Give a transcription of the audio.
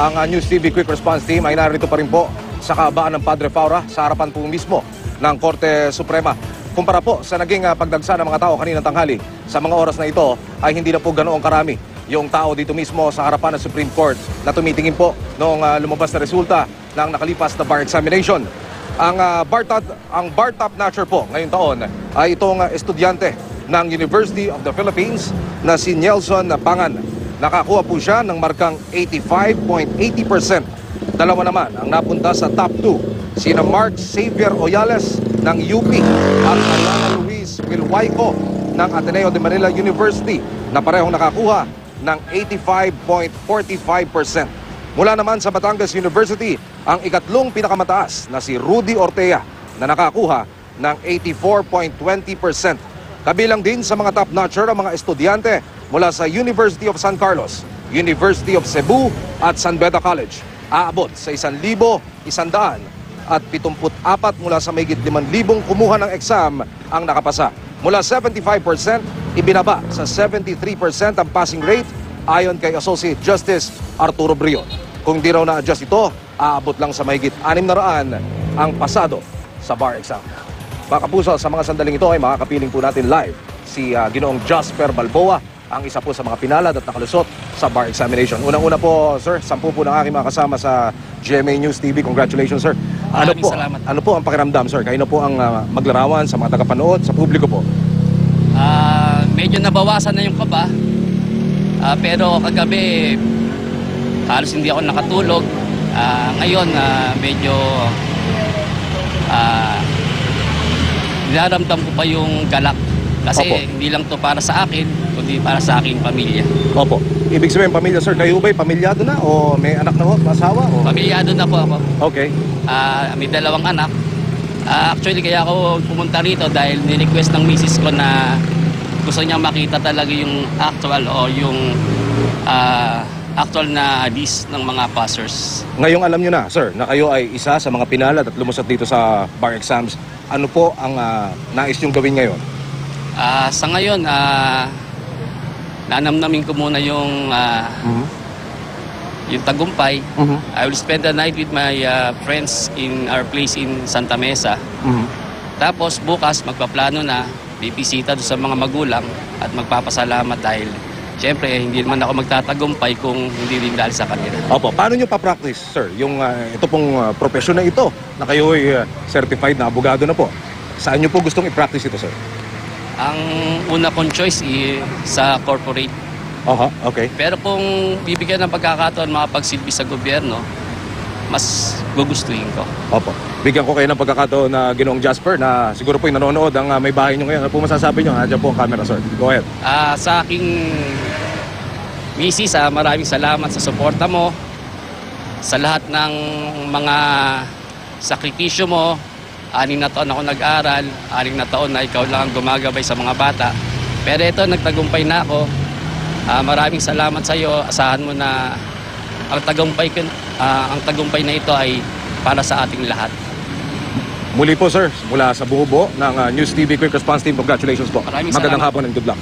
ang News TV Quick Response Team ay narito pa rin po sa kahabaan ng Padre Faura sa harapan po mismo ng Korte Suprema. Kumpara po sa naging pagdagsa ng mga tao kaninang tanghali, sa mga oras na ito ay hindi na po ganoong karami yung tao dito mismo sa harapan ng Supreme Court na tumitingin po noong lumabas na resulta ng nakalipas na bar examination. Ang bar top notcher po ngayong taon ay itong estudyante ng University of the Philippines na si Nelson Pangan. Nakakuha po siya ng markang 85.80%. Dalawa naman ang napunta sa top 2, sina Mark Xavier Oyales ng UP at Alana Luis Wilwaico ng Ateneo de Manila University na parehong nakakuha ng 85.45%. Mula naman sa Batangas University, ang ikatlong pinakamataas na si Rudy Ortea na nakakuha ng 84.20%. Kabilang din sa mga top-notcher ang mga estudyante mula sa University of San Carlos, University of Cebu at San Beda College. Aabot sa 1,174 mula sa mahigit 5,000 kumuha ng exam ang nakapasa. Mula 75%, ibinaba sa 73% ang passing rate ayon kay Associate Justice Arturo Brion. Kung di raw na-adjust ito, aabot lang sa mahigit 600 ang pasado sa bar exam. Mga kapuso, sa mga sandaling ito ay makakapiling po natin live si Ginoong Jasper Balboa, ang isa po sa mga pinalad at nakalusot sa bar examination. Unang-una po, sir, 10 po ng aking mga kasama sa GMA News TV. Congratulations, sir. Salamat. Ano po ang pakiramdam, sir? Kayo na po ang maglarawan sa mga tagapanood, sa publiko po. Medyo nabawasan na yung kaba. Pero kagabi, halos hindi ako nakatulog. Ngayon, medyo nararamdam ko pa yung galak. Kasi Opo. hindi lang to para sa akin, kundi para sa aking pamilya. Opo. Ibig sabihin, pamilya, sir, kayo ba'y pamilyado na? O may anak na ho, asawa? O? Pamilyado na po ako. Okay. May 2 anak. Actually, kaya ako pumunta rito dahil ni-request ng misis ko na gusto niya makita talaga yung actual o yung actual na list ng mga passers. Ngayong alam nyo na, sir, na kayo ay isa sa mga pinalad at lumusot dito sa bar exams. Ano po ang nais nyong gawin ngayon? Sa ngayon, nanamnamin ko muna yung yung tagumpay. I will spend the night with my friends in our place in Santa Mesa. Tapos bukas magpaplano na, bibisita doon sa mga magulang at magpapasalamat dahil siyempre hindi naman ako magtatagumpay kung hindi rin dahil sa kanila. Opo, paano nyo pa-practice, sir, yung ito pong profesyon na ito na kayo ay certified na abogado na po? Saan nyo po gustong i-practice ito, sir? Ang una kong choice sa corporate. Okay. Pero kung bibigyan ng pagkakataon makapagsilbi sa gobyerno, mas gugustuhin ko. Opo. Bigyan ko kayo ng pagkakataon na Ginoong Jasper na siguro po yung nanonood ang may bahay nyo ngayon. Ano po masasabi nyo? Diyan po ang camera, sir. Go ahead. Sa aking misis, maraming salamat sa suporta mo, sa lahat ng mga sakripisyo mo. 6 na taon ako nag-aral, 6 na taon na ikaw lang ang gumagabay sa mga bata. Pero ito, nagtagumpay na ako. Maraming salamat sa iyo. Asahan mo na ang tagumpay na ito ay para sa ating lahat. Muli po, sir, mula sa buo ng News TV Quick Response Team, congratulations po. Maraming Magandang salamat. hapon and good luck.